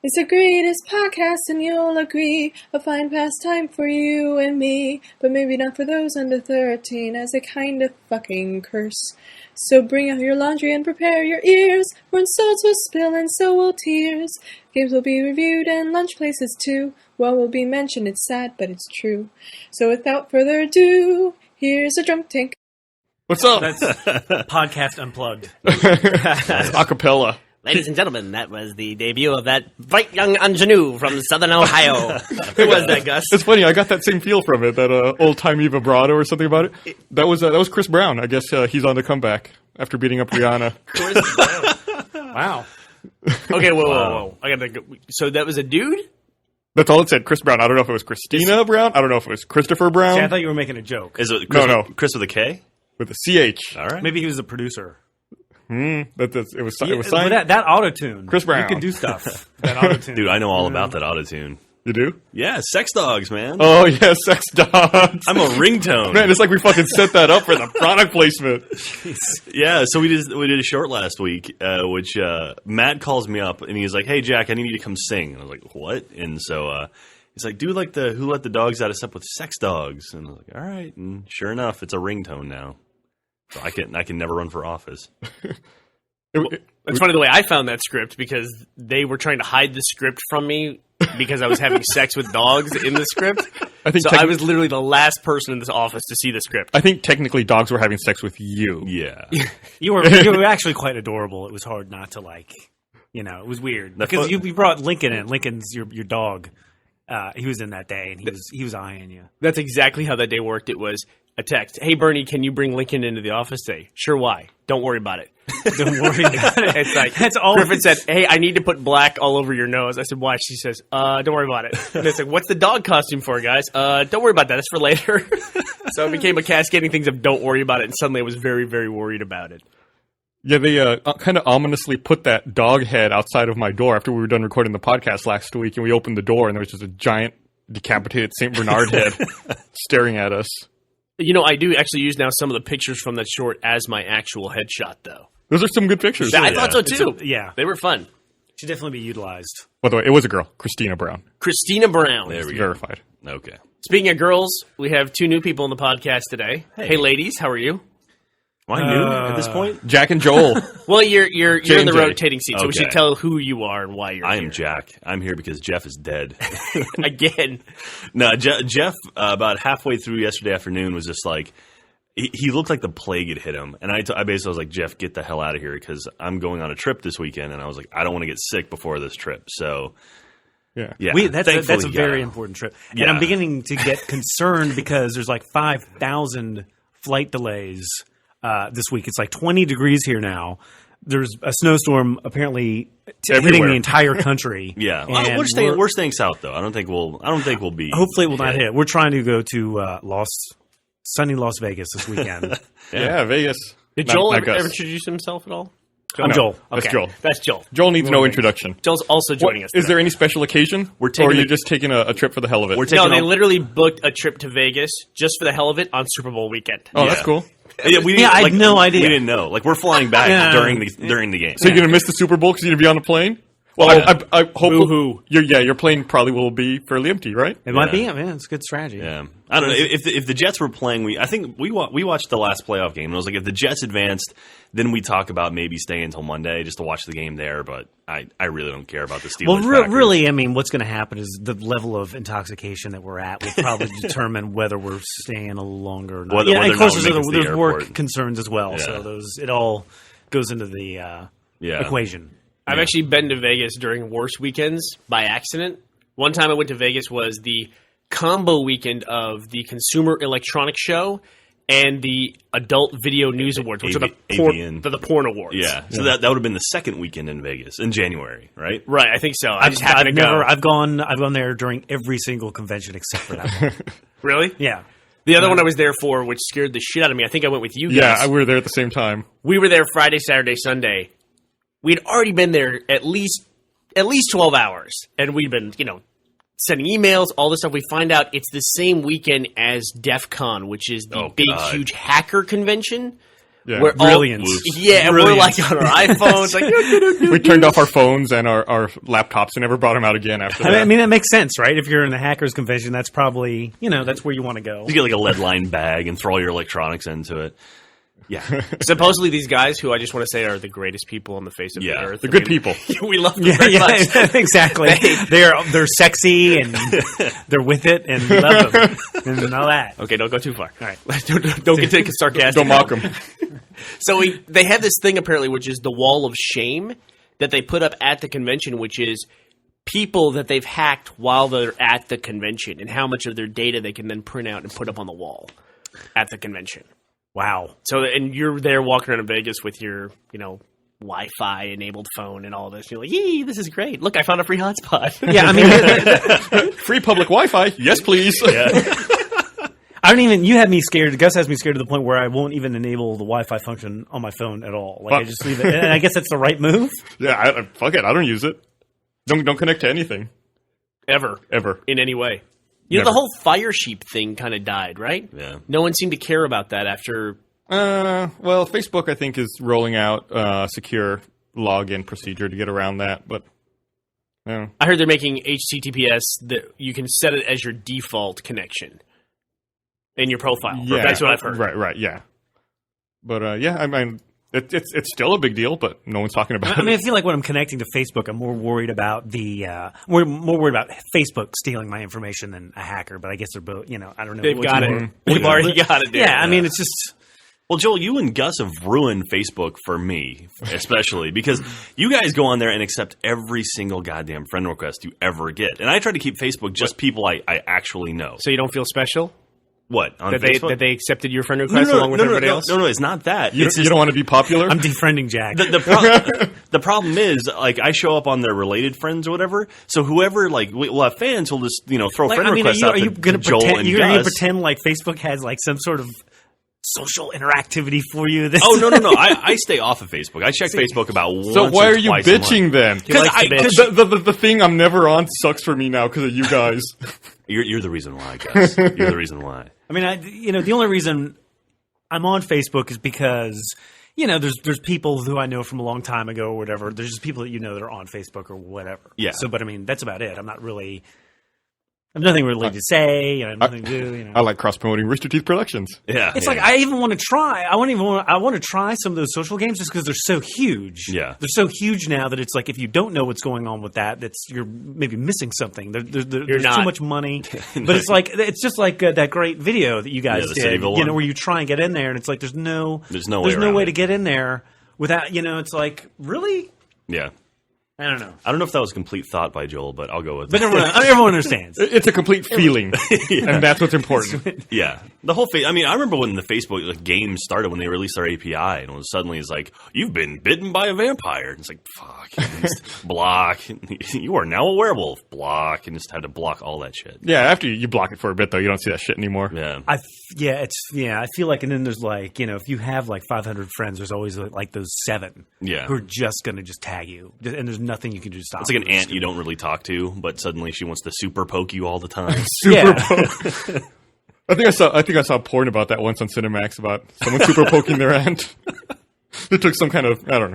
It's the greatest podcast, and you'll agree. A fine pastime for you and me, but maybe not for those under 13, as they kind of fucking curse. So bring out your laundry and prepare your ears, for insults will spill and so will tears. Games will be reviewed and lunch places too. What will be mentioned, it's sad, but it's true. So without further ado, here's a drunk tank. What's up? That's podcast unplugged. That's acapella. Ladies and gentlemen, that was the debut of that bright young ingenue from Southern Ohio. Who was that, Gus? It's funny. I got that same feel from it. That old-timey vibrato or something about it. That was Chris Brown. I guess he's on the comeback after beating up Rihanna. Chris Brown. Wow. Okay, whoa. I gotta go. So that was a dude? That's all it said. Chris Brown. I don't know if it was Christina Brown. I don't know if it was Christopher Brown. See, I thought you were making a joke. Is it Chris, No. Chris with a K? With a CH. All right. Maybe he was a producer. It was But signed. that auto-tune. Chris Brown. You can do stuff. That auto-tune. Dude, I know all about that autotune. You do? Yeah, sex dogs, man. Oh yeah, sex dogs. I'm a ringtone. Man, it's like we fucking set that up for the product placement. Yeah, so we did a short last week, which Matt calls me up and he's like, "Hey Jack, I need you to come sing." And I was like, "What?" And so he's like, "Do like the Who Let the Dogs Out except with sex dogs?" And I was like, "All right." And sure enough, it's a ringtone now. So I can never run for office. It's funny the way I found that script, because they were trying to hide the script from me because I was having sex with dogs in the script. I think So I was literally the last person in this office to see the script. I think technically dogs were having sex with you. Yeah. You were actually quite adorable. It was hard not to like. It was weird because you brought Lincoln in. Lincoln's your dog. He was in that day, and he was eyeing you. That's exactly how that day worked. It was a text. "Hey, Bernie, can you bring Lincoln into the office today?" "Sure, why? Don't worry about it." Don't worry about it. It's like, That's all. Griffin said, "Hey, I need to put black all over your nose." I said, "Why?" She says, "Don't worry about it." And it's like, "What's the dog costume for, guys?" Don't worry about that. It's for later." So it became a cascading things of don't worry about it, and suddenly I was very, very worried about it. Yeah, they kind of ominously put that dog head outside of my door after we were done recording the podcast last week, and we opened the door, and there was just a giant decapitated St. Bernard head staring at us. I do actually use now some of the pictures from that short as my actual headshot, though. Those are some good pictures. I thought so, too. Yeah. They were fun. Should definitely be utilized. By the way, it was a girl, Christina Brown. Christina Brown. There we go. Verified. Okay. Speaking of girls, we have two new people on the podcast today. Hey ladies, how are you? Am I new at this point? Jack and Joel. Well, you're in the J&J. rotating seat, so we Okay. should tell who you are and why you're I here. am Jack. I'm here because Jeff is dead. Again. No, Jeff, about halfway through yesterday afternoon was just like, he looked like the plague had hit him. And I basically was like, "Jeff, get the hell out of here," because I'm going on a trip this weekend. And I was like, I don't want to get sick before this trip. So, Yeah. yeah. That's thankfully, a very yeah. important trip. Yeah. And I'm beginning to get concerned because there's like 5,000 flight delays this week. It's like 20 degrees here now. There's a snowstorm apparently hitting Everywhere. the entire country. Yeah, And we're staying south though. I don't think we'll be. hopefully it will not hit. We're trying to go to sunny Las Vegas this weekend. Yeah, Vegas. Did Not- Joel not ever Gus. introduce himself at all? I'm No, Joel. That's Okay. Joel. That's Joel. Joel needs no introduction. Joel's also joining us Is today. there any special occasion? We're or taking are you a- just taking a trip for the hell of it? We're taking No, they a- literally booked a trip to Vegas just for the hell of it on Super Bowl weekend. oh, Yeah. that's cool. Yeah, we didn't, I had no idea. We didn't know. Like we're flying back Yeah. during the game. So you're going to miss the Super Bowl because you're going to be on the plane? Well, I hope Boo-hoo. your plane probably will be fairly empty, right? It might be. Man, it's a good strategy. Yeah, I don't know if the Jets were playing. I think we watched the last playoff game, and I was like, if the Jets advanced, then we talk about maybe staying until Monday just to watch the game there. But I really don't care about the Steelers. Well, Packers. really, I mean, what's going to happen is the level of intoxication that we're at will probably determine whether we're staying a little longer or not. Whether and or of course, not we make it to the there's work airport. concerns as well. Yeah. So it all goes into the Yeah. equation. I've actually been to Vegas during worse weekends by accident. One time I went to Vegas was the combo weekend of the Consumer Electronics Show and the Adult Video News Awards, which are AVN. the porn awards. Yeah, so that would have been the second weekend in Vegas in January, right? Right, I think so. I just happened to go. I've gone there during every single convention except for that one. Really? Yeah. The other one I was there for, which scared the shit out of me, I think I went with you guys. Yeah, we were there at the same time. We were there Friday, Saturday, Sunday. We'd already been there at least 12 hours, and we'd been, sending emails, all this stuff. We find out it's the same weekend as DEF CON, which is the big, God. huge hacker convention. Yeah. We're all- Brilliance. Yeah, and we're Brilliance. like on our iPhones, like We turned off our phones and our laptops and never brought them out again after that. I mean, that makes sense, right? If you're in the hackers convention, that's probably, that's where you want to go. You get like a lead line bag and throw all your electronics into it. Yeah. supposedly these guys who I just want to say are the greatest people on the face of the Yeah, earth. They're good people. We love them Yeah, very yeah, much. exactly. They're sexy and they're with it and we love them and all that. Okay, don't go too far. All right. don't get too sarcastic. Don't mock them. So they have this thing apparently, which is the wall of shame that they put up at the convention, which is people that they've hacked while they're at the convention and how much of their data they can then print out and put up on the wall at the convention. Wow. So, and you're there walking around in Vegas with your, Wi-Fi enabled phone and all this. You're like, yee, this is great. Look, I found a free hotspot. Yeah, I mean, Free public Wi-Fi? Yes, please. I don't even. You had me scared. Gus has me scared to the point where I won't even enable the Wi-Fi function on my phone at all. Like I just leave it. And I guess that's the right move. Yeah, fuck it. I don't use it. Don't connect to anything Ever. ever. In any way. The Never. whole Fire Sheep thing kind of died, right? Yeah. No one seemed to care about that after. Well, Facebook I think is rolling out secure login procedure to get around that, but I heard they're making HTTPS that you can set it as your default connection in your profile. yeah, That's what I've heard. Right, yeah. But yeah, I mean, it's still a big deal, but no one's talking about I mean, I it. feel like when I'm connecting to Facebook, I'm more worried about we're more worried about Facebook stealing my information than a hacker. But I guess they're both. I don't know. They've which got one. it. They've already got it. Dude. Yeah, I mean, it's just. Well, Joel, you and Gus have ruined Facebook for me, especially, because you guys go on there and accept every single goddamn friend request you ever get. And I try to keep Facebook just people I actually know. So you don't feel special What, on that Facebook? they accepted your friend request along with everybody else? No, it's not that. You, It's you just, don't want to be popular? I'm defriending Jack. the problem is, like, I show up on their related friends or whatever, so whoever, like, we'll have fans who'll just, throw Like, friend I mean, requests are out you to going to Joel pretend? and You're going to Gus. pretend like Facebook has like some sort of social interactivity for you? This Oh, no. I stay off of Facebook. I check Facebook about once so why or are you twice a month. bitching then? He likes to bitch. The thing I'm never on sucks for me now because of you guys. You're the reason why, Gus. You're the reason why. I mean, the only reason I'm on Facebook is because there's people who I know from a long time ago or whatever. There's just people that that are on Facebook or whatever. Yeah. So, but I mean, that's about it. I'm not really. I have nothing really to say. I have nothing to do. I like cross-promoting Rooster Teeth Productions. Yeah. It's like I even want to try. I want to try some of those social games just because they're so huge. Yeah. they're so huge now that it's like if you don't know what's going on with that, you're maybe missing something. There's not. too much money, but it's just like that great video that you guys the did. Cityville one. Where you try and get in there, and it's like there's no way around way it. to get in there without. It's like really. Yeah. I don't know, I don't know if that was a complete thought by Joel, but I'll go with but it. everyone understands. It's a complete feeling, and that's what's important. Yeah. The whole I mean, I remember when the Facebook game started, when they released their API, and it was suddenly it's like, you've been bitten by a vampire. And it's like, fuck. And just block. You are now a werewolf. Block. And just had to block all that shit. Yeah, after you block it for a bit, though, you don't see that shit anymore. Yeah. I feel like, and then there's like, if you have like 500 friends, there's always like those 7 Yeah. who are just going to just tag you. And there's nothing you can do to stop It's like an them. aunt you don't really talk to, but suddenly she wants to super poke you all the time. Super Yeah. poke. I think I saw porn about that once on Cinemax about someone super poking their aunt. They took some kind of, I don't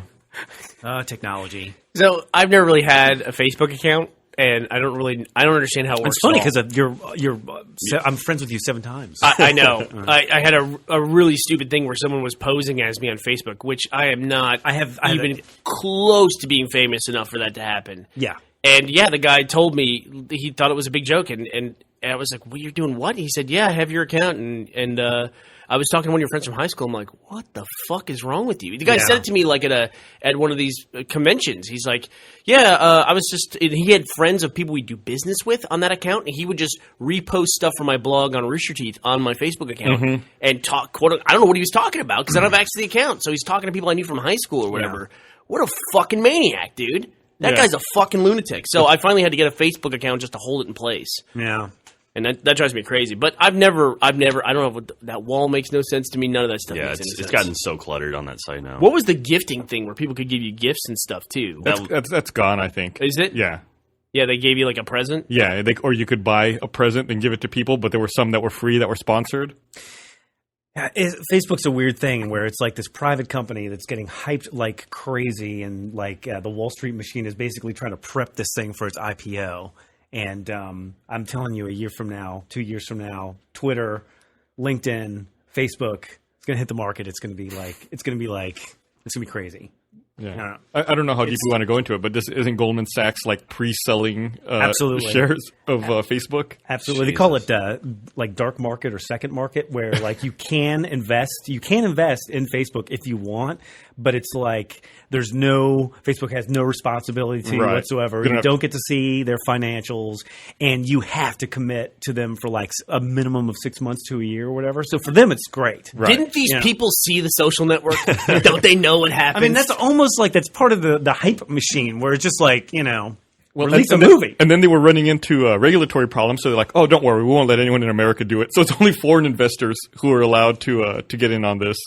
know. Technology. So I've never really had a Facebook account, and I don't understand how it works. It's funny at all. because I'm friends with you 7 times. I know. I had a really stupid thing where someone was posing as me on Facebook, which I am not I have even close to being famous enough for that to happen. yeah. And yeah, the guy told me he thought it was a big joke, and I was like, "Well, you're doing what?" And he said, "Yeah, I have your account," and I was talking to one of your friends from high school. I'm like, "What the fuck is wrong with you?" The guy Yeah. said it to me like at one of these conventions. He's like, "Yeah, I was just." And he had friends of people we do business with on that account, and he would just repost stuff from my blog on Rooster Teeth on my Facebook account and talk. I don't know what he was talking about because I don't have access to the account. So he's talking to people I knew from high school or whatever. What a fucking maniac, dude! That Yeah. guy's a fucking lunatic. So I finally had to get a Facebook account just to hold it in place. Yeah. And that drives me crazy. But I don't know what that wall makes no sense to me. None of that stuff Yeah, makes any it's sense. gotten so cluttered on that site now. What was the gifting thing where people could give you gifts and stuff too? That's gone, I think. Is it? Yeah. Yeah, they gave you like a present. Yeah, or you could buy a present and give it to people, but there were some that were free that were sponsored. Yeah, Facebook's a weird thing where it's like this private company that's getting hyped like crazy, and like the Wall Street machine is basically trying to prep this thing for its IPO. And I'm telling you, a year from now, 2 years from now, Twitter, LinkedIn, Facebook, it's going to hit the market. It's going to be crazy. Yeah. I don't know how deep we want to go into it, but this isn't Goldman Sachs like pre-selling Absolutely. shares of Facebook? Absolutely. They call it like dark market or second market, where like you can invest in Facebook if you want, but it's like Facebook has no responsibility to you whatsoever. You don't get to see their financials, and you have to commit to them for like a minimum of 6 months to a year or whatever. So for them, it's great. Right. Didn't these people see the Social Network? Don't they know what happens? I mean, that's almost like that's part of the hype machine where it's just like, release a and movie. And then they were running into regulatory problems, so they're like, oh, don't worry, we won't let anyone in America do it. So it's only foreign investors who are allowed to get in on this.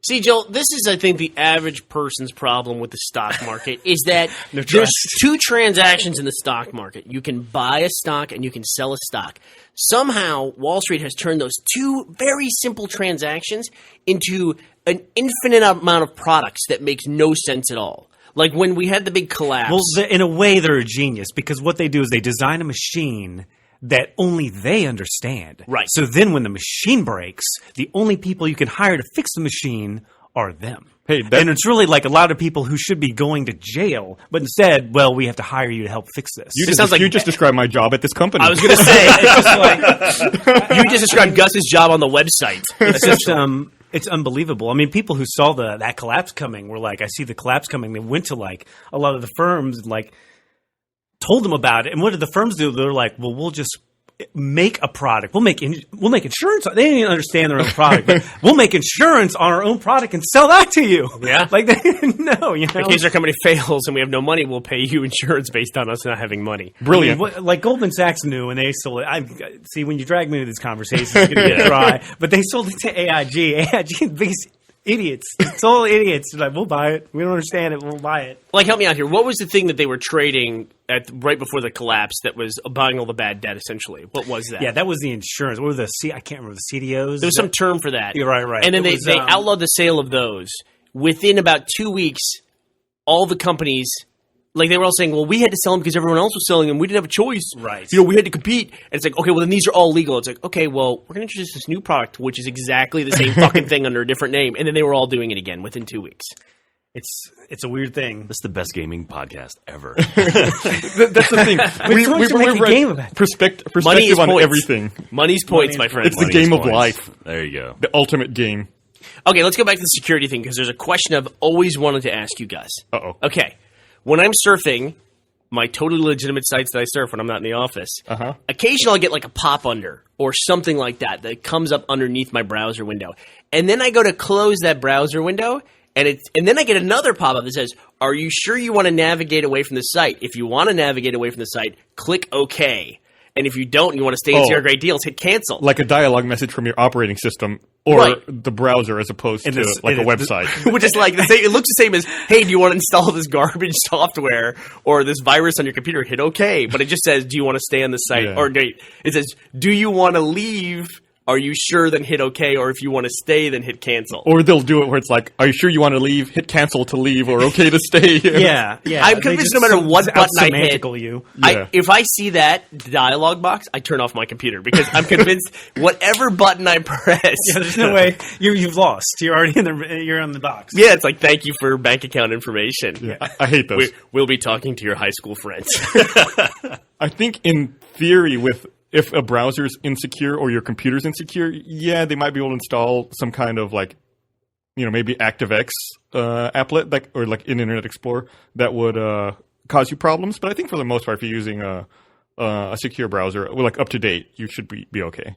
See, Joel, this is, I think, the average person's problem with the stock market is that there's two transactions in the stock market. You can buy a stock and you can sell a stock. Somehow, Wall Street has turned those two very simple transactions into an infinite amount of products that makes no sense at all. Like when we had the big collapse. Well, in a way, they're a genius because what they do is they design a machine that only they understand. Right. So then when the machine breaks, the only people you can hire to fix the machine are them. Hey, and it's really like a lot of people who should be going to jail, but instead, we have to hire you to help fix this. You just described my job at this company. I was going to say, it's just like, you just described Gus's job on the website. It's just, it's unbelievable. I mean, people who saw that collapse coming were like, I see the collapse coming. They went to like a lot of the firms and like told them about it. And what did the firms do? They're like, well, we'll just make a product. We'll make insurance. They didn't even understand their own product. But we'll make insurance on our own product and sell that to you. Yeah. Like they didn't know, In case our company fails and we have no money, we'll pay you insurance based on us not having money. Brilliant. I mean, like Goldman Sachs knew, and they sold it. See, when you drag me into these conversations, it's going to get dry. But they sold it to AIG. AIG is the biggest idiots. It's all idiots. They're like, we'll buy it. We don't understand it. We'll buy it. Like, help me out here. What was the thing that they were trading at right before the collapse that was buying all the bad debt, essentially? What was that? Yeah, that was the insurance. What were I can't remember the CDOs. There was some term for that. You're right. And then they outlawed the sale of those. Within about 2 weeks, all the companies, like they were all saying, well, we had to sell them because everyone else was selling them. We didn't have a choice. Right. We had to compete. And it's like, okay, well, then these are all legal. It's like, okay, well, we're going to introduce this new product, which is exactly the same fucking thing under a different name. And then they were all doing it again within 2 weeks. It's a weird thing. This is the best gaming podcast ever. That's the thing. We're game about it. Perspective Money is on points. everything. Money's points, my friend. It's the game of life. There you go. The ultimate game. Okay, let's go back to the security thing because there's a question I've always wanted to ask you guys. Uh-oh. Okay, when I'm surfing my totally legitimate sites that I surf when I'm not in the office, occasionally I'll get like a pop under or something like that comes up underneath my browser window. And then I go to close that browser window, and then I get another pop-up that says, are you sure you want to navigate away from the site? If you want to navigate away from the site, click OK. And if you don't and you want to stay in zero great deals, hit cancel. Like a dialogue message from your operating system or the browser as opposed to a website. Which is like, it looks the same as, hey, do you want to install this garbage software or this virus on your computer? Hit OK. But it just says, do you want to stay on the site? Yeah. Or it says, do you want to leave? Are you sure? Then hit OK. Or if you want to stay, then hit cancel. Or they'll do it where it's like, are you sure you want to leave? Hit cancel to leave or OK to stay. Yeah. I'm convinced no matter what button I hit, if I see that dialogue box, I turn off my computer because I'm convinced whatever button I press. Yeah, there's no way. You've lost. You're already you're on the box. Yeah, it's like, thank you for bank account information. Yeah, I hate those. We'll be talking to your high school friends. I think in theory if a browser's insecure or your computer's insecure, they might be able to install some kind of like, maybe ActiveX applet or like in Internet Explorer that would cause you problems. But I think for the most part, if you're using a secure browser, like up to date, you should be okay.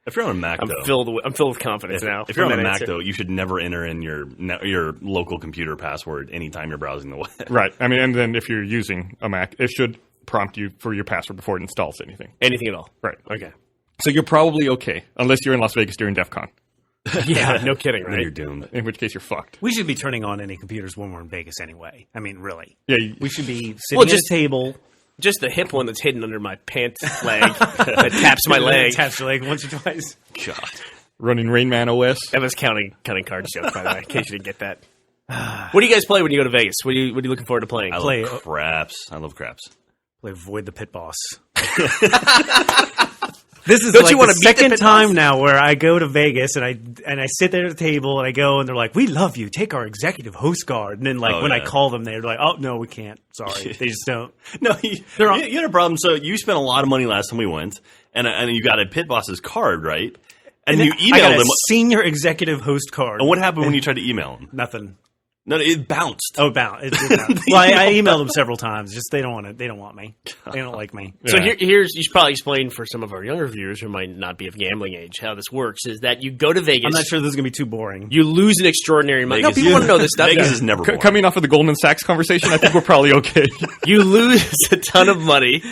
If you're on a Mac, I'm filled with confidence now. If you're on a Mac, though, you should never enter in your local computer password anytime you're browsing the web. Right. I mean, and then if you're using a Mac, it should prompt you for your password before it installs anything. Anything at all. Right. Okay. So you're probably okay, unless you're in Las Vegas during DEF CON, Yeah, no kidding, Then right? you're doomed. in which case you're fucked. We should be turning on any computers when we're in Vegas anyway. I mean, really. Yeah. We should be sitting at a table. Just the hip one that's hidden under my pant leg that taps my leg. Taps your leg once or twice. God. Running Rain Man OS. That was counting cards joke, by the way, in case you didn't get that. What do you guys play when you go to Vegas? What are you looking forward to playing? I Play- love craps. I love craps. Play Avoid the Pit Boss. This is Don't like you wanna the beat the second Pit time Boss? now where I go to Vegas and I sit there at the table and I go and they're like, "We love you. Take our executive host card." And then Oh, when I yeah. call them, they're like, "Oh no, we can't. Sorry, they just don't." No, you had a problem. So you spent a lot of money last time we went, and you got a Pit Boss's card, right? And you I got emailed a him. senior executive host card. And what happened when you tried to email him? Nothing. No, it bounced. Oh, bound. It bounced. Well, I emailed them several times. Just they don't want it. They don't want me. They don't like me. So Yeah. here's you should probably explain for some of our younger viewers who might not be of gambling age how this works. Is that you go to Vegas, I'm not sure this is gonna be too boring. you lose an extraordinary amount. No, Vegas- people want to know this stuff. Vegas is never boring. Coming off of the Goldman Sachs conversation, I think we're probably okay. You lose a ton of money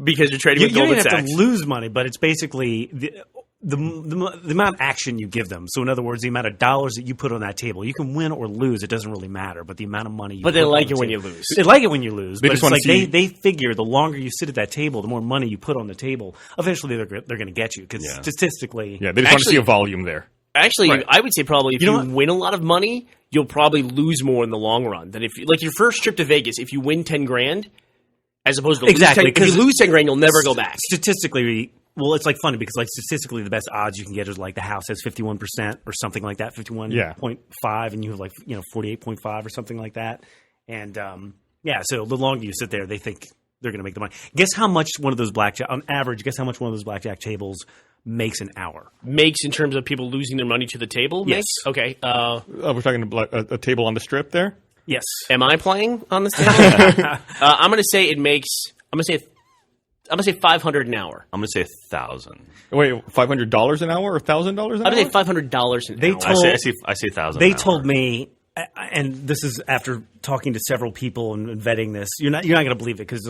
because you're trading You, with you don't Goldman even have Sachs. to lose money, but it's basically the amount of action you give them. So in other words, the amount of dollars that you put on that table. You can win or lose; it doesn't really matter. But the amount of money you But they put on like the it when table- you lose. They like it when you lose. They but just it's wanna like see- they figure the longer you sit at that table, the more money you put on the table. Eventually, they're going to get you because Yeah. statistically, Yeah, they just want to Actually- see a volume there. Actually, Right. I would say probably if You you, know what? win a lot of money, you'll probably lose more in the long run than if like your first trip to Vegas. If you win 10 grand, as opposed to Exactly, lose 10, if you lose 10 grand, you'll never go back. Statistically, well, it's like funny because like statistically, the best odds you can get is like the house has 51% or something like that, 51.5, and you have like 48.5 or something like that. And so the longer you sit there, they think they're going to make the money. Guess how much one of those blackjack on average? Guess how much one of those blackjack tables makes an hour? Makes in terms of people losing their money to the table. Yes. Makes? Okay. We're talking about a table on the strip there. Yes. Am I playing on this table? I'm going to say it makes. I'm going to say $500 an hour. I'm going to say 1,000. Wait, $500 an hour or $1,000 an hour? I'm going to say $500 an They hour. told- I say 1,000. They an hour. told me, and this is after talking to several people and vetting this. You're not going to believe it because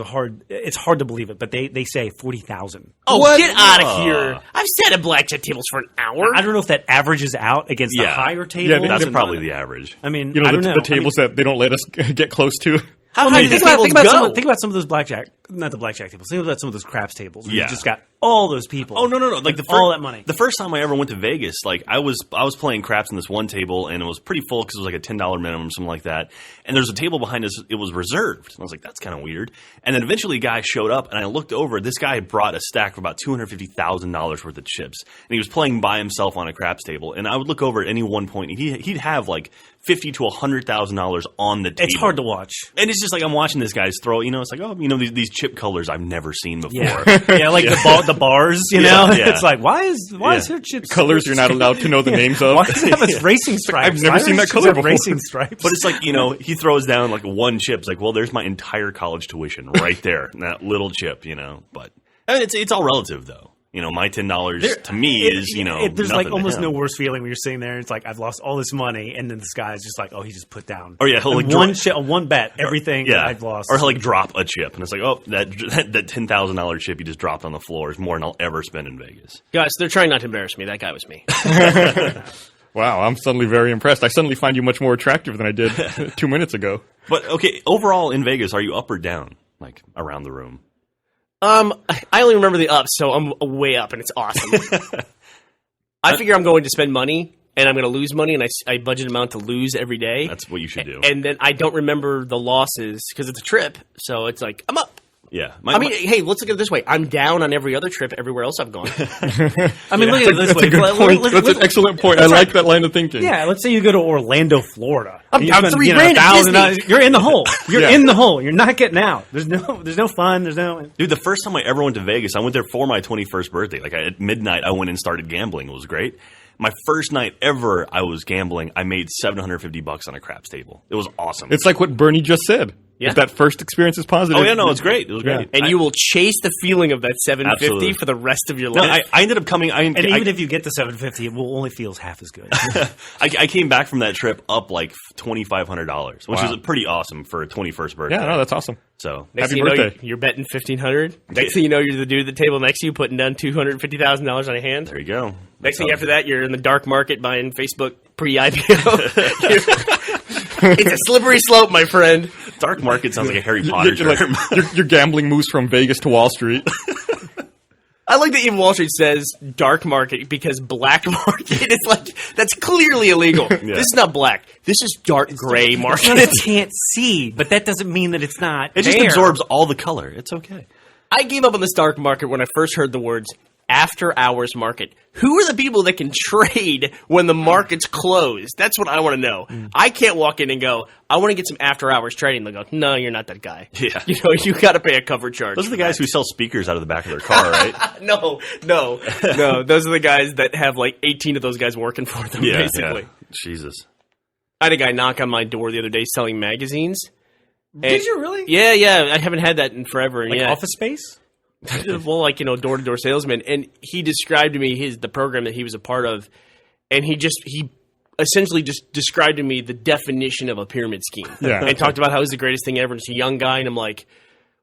it's hard to believe it. But they say 40,000. Oh, What? get out of here! I've sat at blackjack tables for an hour. I don't know if that averages out against the Yeah. higher tables. Yeah, That's They're probably the average. I mean, You know, I don't know. the tables that they don't let us get close to. How I high mean, do the think about, tables think, about go? think about some of those blackjack, not the blackjack tables. Think about some of those craps tables. Where Yeah. you just got all those people. Oh no! Like the all that money. The first time I ever went to Vegas, like I was playing craps in this one table, and it was pretty full because it was like a $10 minimum, something like that. And there's a table behind us; it was reserved. And I was like, "That's kind of weird." And then eventually, a guy showed up, and I looked over. This guy had brought a stack of about $250,000 worth of chips, and he was playing by himself on a craps table. And I would look over at any one point, and he'd have like $50,000 to $100,000 on the table. It's hard to watch. And it's just like I'm watching this guy's throw. It's like, oh, these chip colors I've never seen before. Yeah, like the bars. You Yeah, know, yeah. it's like why is there chips Colors you're not allowed to know the names of. Why does it have its racing stripes? I've never Why seen does that it color have before. Racing stripes. But it's like, he throws down like one chip. It's like, well, there's my entire college tuition right there. That little chip, But I mean, it's all relative, though. My $10 to me is, there's nothing like to almost him. no worse feeling when you're sitting there. It's like I've lost all this money, and then this guy's just like, oh, he just put down. Or yeah, he'll like one bet, everything that yeah, I've lost. or he'll like drop a chip, and it's like, oh, that $10,000 chip you just dropped on the floor is more than I'll ever spend in Vegas. Guys, they're trying not to embarrass me. That guy was me. Wow, I'm suddenly very impressed. I suddenly find you much more attractive than I did 2 minutes ago. But okay, overall in Vegas, are you up or down, like around the room? I only remember the ups, so I'm way up, and it's awesome. I figure I'm going to spend money, and I'm going to lose money, and I budget amount to lose every day. That's what you should do. And then I don't remember the losses because it's a trip, so it's like I'm up. Yeah, Hey, let's look at it this way. I'm down on every other trip everywhere else I've gone. I mean, look at it this That's way. a good point. That's an excellent point. I like that line of thinking. Yeah, let's say you go to Orlando, Florida. I'm and you down spend, $3,000 at Disney. You're in the hole. You're Yeah. in the hole. You're not getting out. There's no fun. There's no. Dude, the first time I ever went to Vegas, I went there for my 21st birthday. Like at midnight, I went and started gambling. It was great. My first night ever, I was gambling. I made $750 on a craps table. It was awesome. It's like what Bernie just said. Yeah. If that first experience is positive. oh yeah, no, it's great. It was great. And you will chase the feeling of that $750 Absolutely. for the rest of your No, life. I ended up coming. And even if you get the $750, it will only feels half as good. I came back from that trip up like $2,500, which Wow. is pretty awesome for a 21st birthday. Yeah, no, that's awesome. So Next Happy thing you know, birthday. you're betting $1,500. Next thing you know, you're the dude at the table next to you putting down $250,000 on a hand. there you go. Next thing after that, you're in the dark market buying Facebook pre-IPO. It's a slippery slope, my friend. Dark market sounds like a Harry Potter You're, term. your gambling moves from Vegas to Wall Street. I like that even Wall Street says dark market because black market is like, that's clearly illegal. This is not black. This is dark gray market. You can't see, but that doesn't mean that it's not. It just there. absorbs all the color. It's okay. I gave up on this dark market when I first heard the words after hours market. Who are the people that can trade when the market's closed? That's what I want to know. I can't walk in and go, I want to get some after hours trading. They'll go, no, you're not that guy. Yeah. You know, you got to pay a cover charge. Those are the guys who sell speakers out of the back of their car, right? No. Those are the guys that have like 18 of those guys working for them, basically. Yeah. Jesus. I had a guy knock on my door the other day selling magazines. Did you really? Yeah. I haven't had that in forever. Like Office Space? Well, like, door-to-door salesman. And he described to me the program that he was a part of. And he essentially just described to me the definition of a pyramid scheme. Yeah. And talked about how it was the greatest thing ever. And it's a young guy. And I'm like,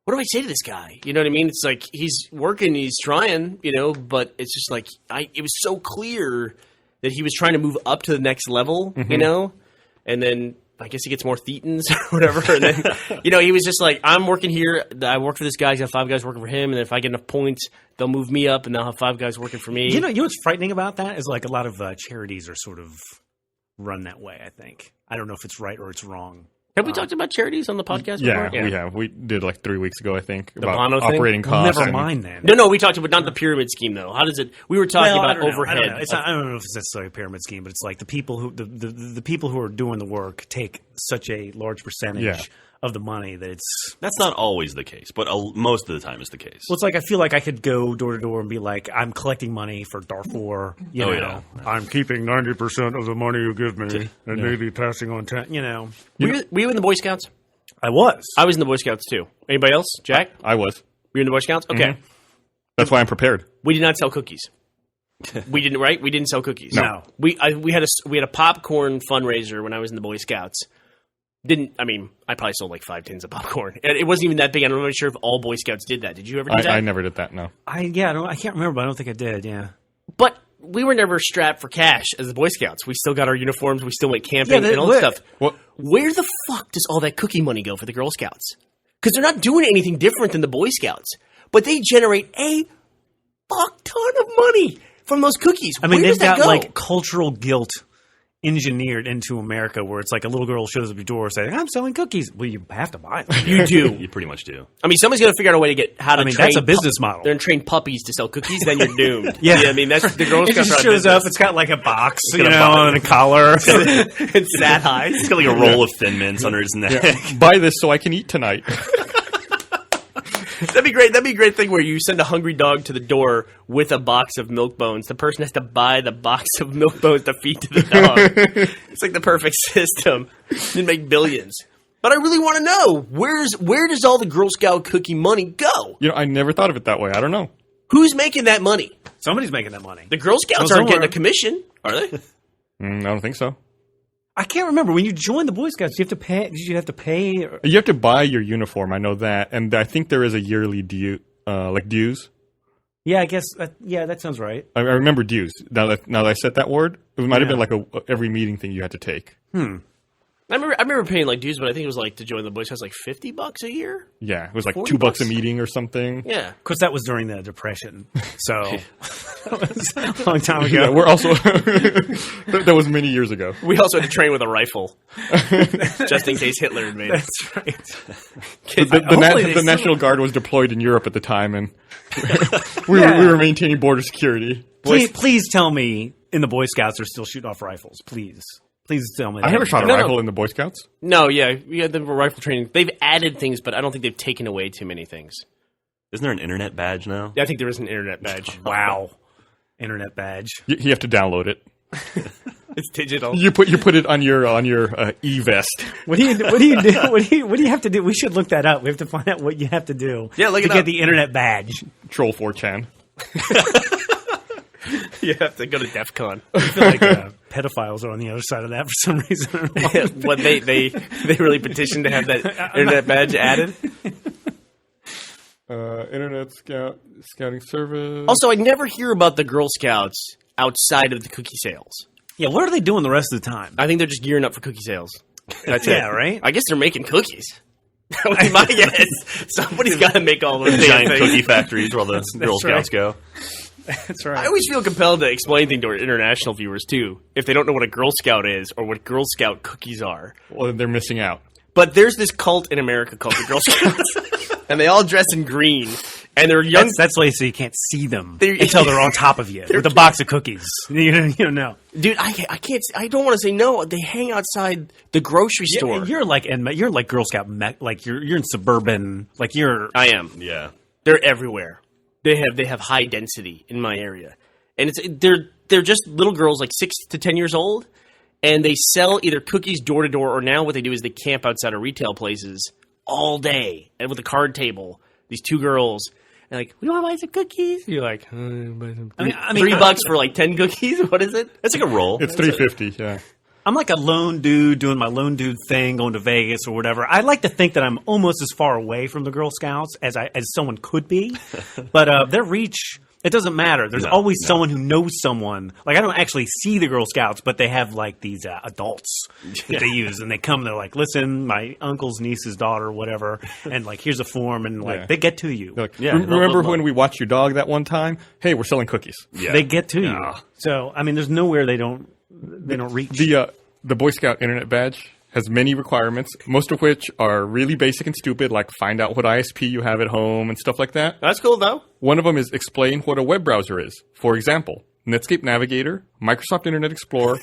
what do I say to this guy? You know what I mean? It's like, he's working, he's trying, but it's just like, it was so clear that he was trying to move up to the next level, And then I guess he gets more thetans or whatever. And then, he was just like, I'm working here. I work for this guy. He's got 5 guys working for him. And if I get enough points, they'll move me up and they'll have 5 guys working for me. You know what's frightening about that is like a lot of charities are sort of run that way, I think. I don't know if it's right or it's wrong. Have we talked about charities on the podcast Yeah, before? we have. We did like 3 weeks ago, I think, about Bono thing? operating Well, costs. never and- mind then. No, we talked about not the pyramid scheme, though. How does it – we were talking Well, I about don't know. overhead. I don't know. I don't know if it's necessarily a pyramid scheme, but it's like the people who the people who are doing the work take such a large percentage of the money that it's. That's not always the case, but most of the time is the case. Well, it's like I feel like I could go door to door and be like, I'm collecting money for Darfur. I'm keeping 90% of the money you give me, and maybe passing on 10. Were you in the Boy Scouts? I was. I was in the Boy Scouts, too. Anybody else? Jack? I was. Were you in the Boy Scouts? Okay. That's why I'm prepared. We did not sell cookies. We didn't, right? We didn't sell cookies. No. We had a popcorn fundraiser when I was in the Boy Scouts. I probably sold like 5 tins of popcorn. And it wasn't even that big. I'm not really sure if all Boy Scouts did that. Did you ever do that? I never did that, no. I can't remember, but I don't think I did. Yeah. But we were never strapped for cash as the Boy Scouts. We still got our uniforms. We still went camping and all that stuff. Well, Where the fuck does all that cookie money go for the Girl Scouts? Because they're not doing anything different than the Boy Scouts. But they generate a fuck ton of money from those cookies. I mean, Where does they've that got go? like cultural guilt engineered into America where it's like a little girl shows up at your door saying, I'm selling cookies. Well, you have to buy them. You do. You pretty much do. I mean, somebody's going to figure out a way to get how to train. That's a business model. They're going to train puppies to sell cookies, then you're doomed. Yeah. I mean, that's the Girl It Scouts just are out of shows up. business. It's got like a box, got a box. and a collar. It's that high. He's got like a roll of Thin Mints under his neck. buy this so I can eat tonight. That'd be great. That'd be a great thing where you send a hungry dog to the door with a box of milk bones. The person has to buy the box of milk bones to feed to the dog. It's like the perfect system. You'd make billions. But I really want to know, where does all the Girl Scout cookie money go? I never thought of it that way. I don't know. Who's making that money? Somebody's making that money. The Girl Scouts Well, aren't getting somewhere. a commission, are they? I don't think so. I can't remember. When you joined the Boy Scouts, you have to pay. Did you have to pay? You have to buy your uniform. I know that. And I think there is a yearly dues. Yeah, I guess. That sounds right. I remember dues. Now that I said that word, it might have been like every meeting thing you had to take. I remember paying like dues, but I think it was like to join the Boy Scouts like $50 a year. Yeah, it was like $40 $2 a meeting or something. Yeah. Of course, that was during the Depression, so that was a long time ago. Yeah, we're also that was many years ago. We also had to train with a rifle, just in case Hitler invaded. That's right. The National Guard was deployed in Europe at the time, and we were maintaining border security. Please tell me, in the Boy Scouts, they're still shooting off rifles. Please tell me. I never shot a No. rifle in the Boy Scouts. No, yeah, we had the rifle training. They've added things, but I don't think they've taken away too many things. Isn't there an internet badge now? Yeah, I think there is an internet badge. Wow, internet badge. You have to download it. It's digital. You put it on your e-vest. What do you do? What do you have to do? We should look that up. We have to find out what you have to do. Yeah, look to it get up. the internet badge. Troll 4chan. You have to go to DEF CON. I feel like pedophiles are on the other side of that for some reason. What they really petitioned to have that internet badge added. Internet scouting service. Also, I never hear about the Girl Scouts outside of the cookie sales. Yeah, what are they doing the rest of the time? I think they're just gearing up for cookie sales. That's it. Yeah, right? I guess they're making cookies. That would be my guess. Somebody's got to make all those damn Giant things. cookie factories where all the Girl right. Scouts go. That's I right. always feel compelled to explain things to our international viewers, too, if they don't know what a Girl Scout is or what Girl Scout cookies are. Well, they're missing out. But there's this cult in America called the Girl Scouts, and they all dress in green, and they're young. That's why so you can't see them They're- until they're on top of you with a box of cookies. You don't know. Dude, I can't. I don't want to say no. They hang outside the grocery store. You're like Girl Scout, like you're in suburban, like you're. I am. Yeah. They're everywhere. They have high density in my area, and they're just little girls like 6 to 10 years old, and they sell either cookies door to door, or now what they do is they camp outside of retail places all day and with a card table. These two girls. And like, we want to buy some cookies. You're like, buy some I mean, $3 for like 10 cookies. What is it? It's like a roll. It's $3.50. Yeah. I'm like a lone dude doing my lone dude thing, going to Vegas or whatever. I like to think that I'm almost as far away from the Girl Scouts as someone could be, but their reach. It doesn't matter. There's always someone who knows someone. Like, I don't actually see the Girl Scouts, but they have, like, these adults that they use. And they come and they're like, listen, my uncle's niece's daughter, whatever. And, like, here's a form. And, like, Yeah. they get to you. They're like, Yeah, remember they'll- when we watched your dog that one time? Hey, we're selling cookies. Yeah. They get to you. Yeah. So, I mean, there's nowhere they don't reach. The Boy Scout Internet Badge has many requirements, most of which are really basic and stupid, like find out what ISP you have at home and stuff like that. That's cool though. One of them is explain what a web browser is. For example, Netscape Navigator, Microsoft Internet Explorer,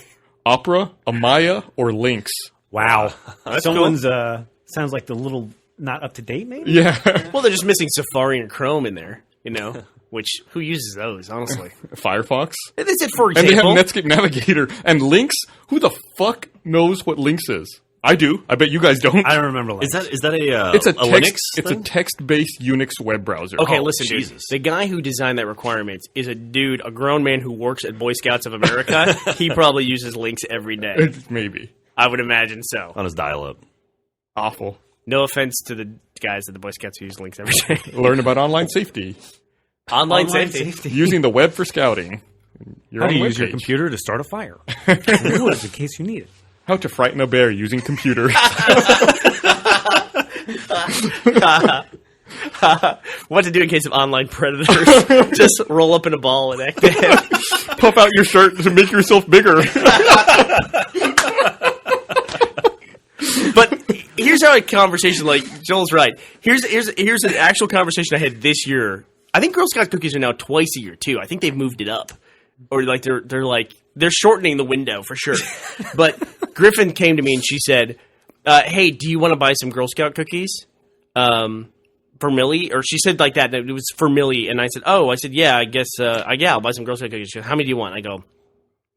Opera, Amaya, or Lynx. Wow. That's Someone's, sounds like the little not up to date, maybe? Yeah. Well, they're just missing Safari and Chrome in there, you know. Which who uses those? Honestly, Firefox. they said for And they have example. Netscape Navigator. And Lynx? Who the fuck knows what Lynx is? I do. I bet you guys don't. I don't remember. Like, Is that a It's a Linux text. It's a thing? text-based Unix web browser. Okay, Oh, listen, dude. Jesus. The guy who designed that requirement is a dude, a grown man who works at Boy Scouts of America. He probably uses links every day. Maybe. I would imagine so. on his dial-up. Awful. No offense to the guys at the Boy Scouts who use links every day. Learn about online safety. Online safety. Using the web for scouting. Your how do own you use your webpage. computer to start a fire? Rules in case you need it. How to frighten a bear using computer. What to do in case of online predators. Just roll up in a ball and act dead. Puff out your shirt to make yourself bigger. But here's how a conversation, like Joel's right. Here's an actual conversation I had this year. I think Girl Scout cookies are now twice a year too. I think they've moved it up, or like they're shortening the window for sure. But Griffin came to me and she said, "Hey, do you want to buy some Girl Scout cookies for Millie?" Or she said like that. It was for Millie, and I said, "Oh, I said yeah, I guess yeah, I'll buy some Girl Scout cookies." She goes, "How many do you want?" I go,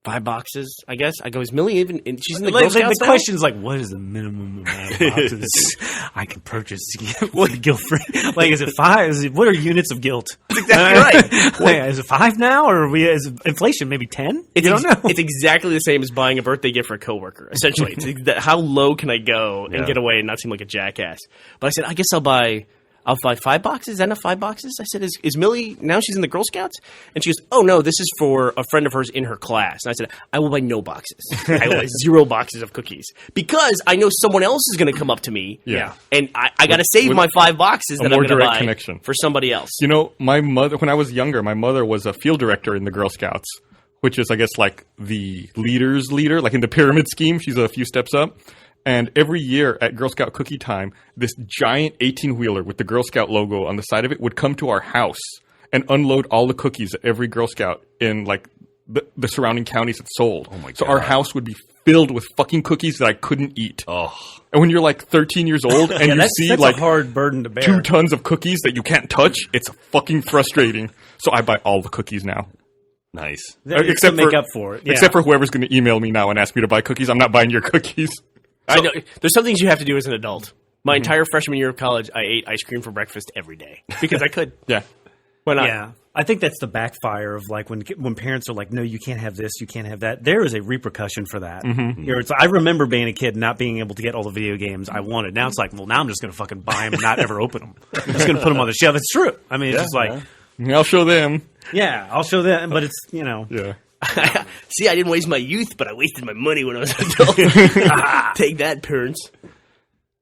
5 boxes, I guess. I go, is Millie even? She's in the Girl Scouts The now? question's like, what is the minimum amount of boxes I can purchase with guilt free? Like, is it 5? What are units of guilt? exactly right. Like, is it 5 now, or is inflation maybe 10? It's You don't know. It's exactly the same as buying a birthday gift for a coworker. Essentially, how low can I go and get away and not seem like a jackass? But I said, I guess I'll buy 5 boxes. Is that enough 5 boxes? I said, is Millie now? She's in the Girl Scouts, and she goes, oh no, this is for a friend of hers in her class. And I said, I will buy no boxes. I will buy 0 boxes of cookies because I know someone else is going to come up to me. Yeah. and I got to save with my 5 boxes that I'm more going to direct buy connection. for somebody else. You know, my mother, when I was younger, my mother was a field director in the Girl Scouts, which is, I guess, like the leader's leader, like in the pyramid scheme. She's a few steps up. And every year at Girl Scout cookie time, this giant 18-wheeler with the Girl Scout logo on the side of it would come to our house and unload all the cookies that every Girl Scout in like the surrounding counties had sold. Oh my So our God. house would be filled with fucking cookies that I couldn't eat. Oh, And when you're like 13 years old and you that's see a like hard burden to bear. 2 tons of cookies that you can't touch, it's fucking frustrating. So I buy all the cookies now. nice. Except to make up for it. Yeah. Except for whoever's going to email me now and ask me to buy cookies. I'm not buying your cookies. I know there's some things you have to do as an adult. My entire freshman year of college, I ate ice cream for breakfast every day because I could. Yeah. Why not? Yeah, I think that's the backfire of like when parents are like, "No, you can't have this, you can't have that." There is a repercussion for that. You know, I remember being a kid not being able to get all the video games I wanted. Now it's like, well, now I'm just going to fucking buy them and not ever open them. I'm just going to put them on the shelf. It's true. I mean, it's just like, I'll show them. yeah, I'll show them, but it's Yeah. See, I didn't waste my youth, but I wasted my money when I was an adult. Take that, parents.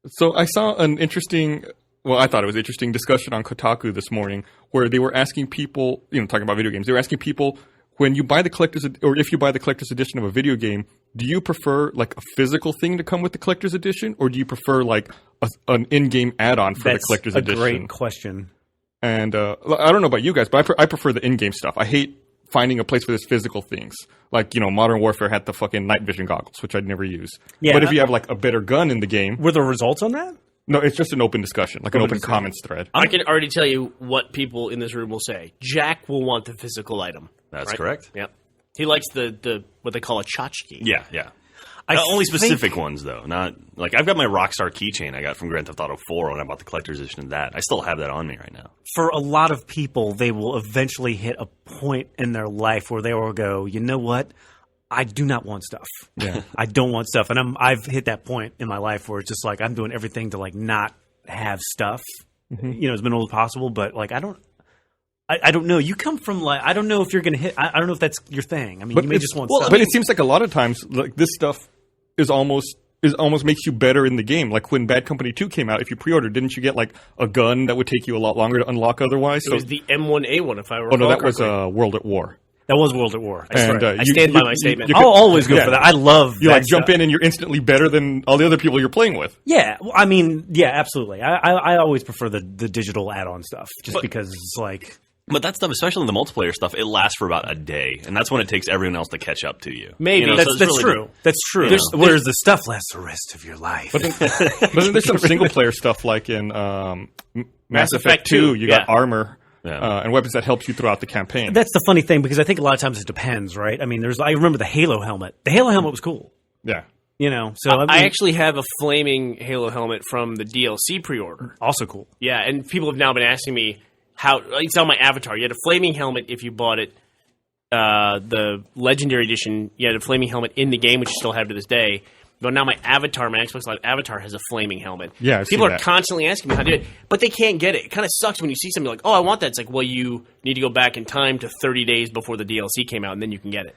So I saw an interesting, well, I thought it was interesting discussion on Kotaku this morning where they were asking people, talking about video games, they were asking people, when you buy the collector's, or if you buy the collector's edition of a video game, do you prefer like a physical thing to come with the collector's edition, or do you prefer like an in-game add-on for the collector's edition? That's a great question. And I don't know about you guys, but I prefer the in-game stuff. I hate finding a place for these physical things. Like, Modern Warfare had the fucking night vision goggles, which I'd never use. Yeah, but if you have like a better gun in the game... Were there results on that? No, it's just an open discussion, like an open comments thread. I can already tell you what people in this room will say. Jack will want the physical item. That's right? correct. Yep. He likes the what they call a tchotchke. Yeah. Only specific ones, though. Not like I've got my Rockstar keychain I got from Grand Theft Auto 4 when I bought the collector's edition of that. I still have that on me right now. For a lot of people, they will eventually hit a point in their life where they will go, you know what? I do not want stuff. Yeah. I don't want stuff. And I've hit that point in my life where it's just like I'm doing everything to like not have stuff, as minimal as possible. But like I don't know. You come from like I don't know if you're going to hit. I don't know if that's your thing. I mean, you may just want stuff. But it seems like a lot of times like this stuff is almost makes you better in the game. Like when Bad Company 2 came out, if you pre-ordered, didn't you get like a gun that would take you a lot longer to unlock otherwise? It was the M1A1, if I recall. Oh no, that was correctly. World at War. That was World at War. And, I stand by my statement. I'll always go for that. I love you that like jump stuff. in and you're instantly better than all the other people you're playing with. Yeah, well, I mean, yeah, absolutely. I always prefer the digital add-on stuff just because it's like... But that stuff, especially the multiplayer stuff, it lasts for about a day, and that's when it takes everyone else to catch up to you. Maybe. So That's it's really true. good. That's true. Whereas the stuff lasts the rest of your life. But then there's some single player stuff like in Mass Effect 2. You got yeah. armor Yeah. and weapons that help you throughout the campaign. That's the funny thing because I think a lot of times it depends, right? I mean, I remember the Halo helmet. The Halo helmet was cool. Yeah. So I actually have a flaming Halo helmet from the DLC pre-order. also cool. Yeah, and people have now been asking me how it's on my avatar. You had a flaming helmet if you bought it. The Legendary Edition, you had a flaming helmet in the game, which you still have to this day. But now my avatar, my Xbox Live avatar, has a flaming helmet. Yeah, I've people seen are that. constantly asking me how to do it, but they can't get it. It kind of sucks when you see something like, "Oh, I want that." It's like, well, you need to go back in time to 30 days before the DLC came out, and then you can get it.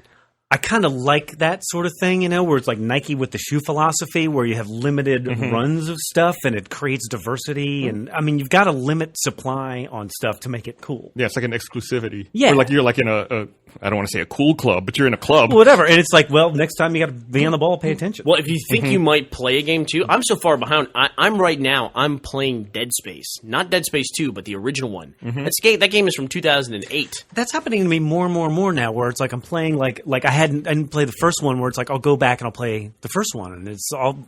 I kind of like that sort of thing, where it's like Nike with the shoe philosophy, where you have limited runs of stuff and it creates diversity. And I mean, you've got to limit supply on stuff to make it cool. Yeah, it's like an exclusivity. Yeah. Or like you're like in a I don't want to say a cool club, but you're in a club. Whatever. And it's like, well, next time you got to be on the ball, pay attention. Well, if you think you might play a game too, I'm so far behind. I'm right now. I'm playing Dead Space, not Dead Space 2, but the original one. That game is from 2008. That's happening to me more and more and more now, where it's like I'm playing like I didn't play the first one, where it's like I'll go back and I'll play the first one, and it's all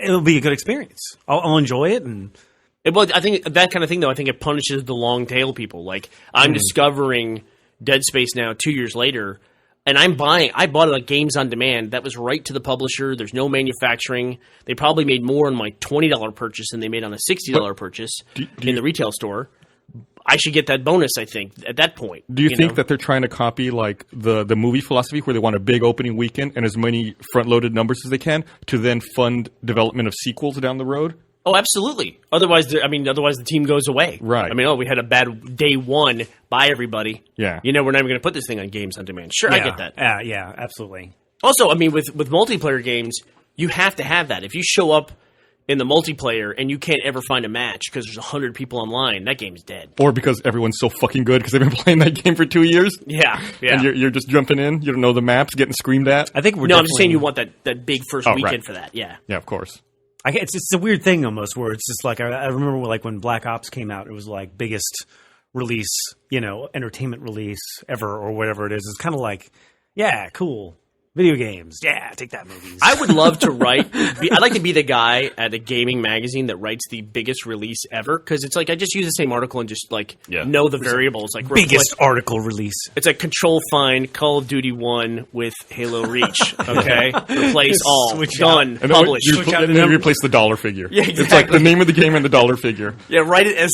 it'll be a good experience. I'll enjoy it, and Well, I think that kind of thing, though, I think it punishes the long tail people. Like, I'm discovering Dead Space now 2 years later, and I bought it like Games on Demand. That was right to the publisher. There's no manufacturing. They probably made more on my $20 purchase than they made on a $60 purchase in the retail store. I should get that bonus, I think, at that point. Do you think that they're trying to copy like the movie philosophy where they want a big opening weekend and as many front-loaded numbers as they can to then fund development of sequels down the road? Oh, absolutely. Otherwise the team goes away. Right. I mean, we had a bad day one. Bye, everybody. Yeah. We're not even going to put this thing on Games on Demand. Sure, I get that. Yeah, absolutely. Also, I mean, with multiplayer games, you have to have that. If you show up in the multiplayer and you can't ever find a match because there's 100 people online, that game's dead. Or because everyone's so fucking good because they've been playing that game for 2 years? Yeah. And you're just jumping in, you don't know the maps, getting screamed at? I think we're I'm just saying you want that big first weekend right. for that. Yeah. Yeah, of course. It's a weird thing almost where it's just like I remember like when Black Ops came out, it was like biggest release, entertainment release ever or whatever it is. It's kind of like, yeah, cool. Video games. Yeah, take that, movies. I would love to write. I'd like to be the guy at a gaming magazine that writes the biggest release ever, because it's like I just use the same article and just know the variables. Like biggest article release. It's a control find Call of Duty 1 with Halo Reach. Okay, replace all. Switch done. And then Published. and then you replace the dollar figure. Yeah, It's like exactly. the name of the game and the dollar figure. Yeah, write it as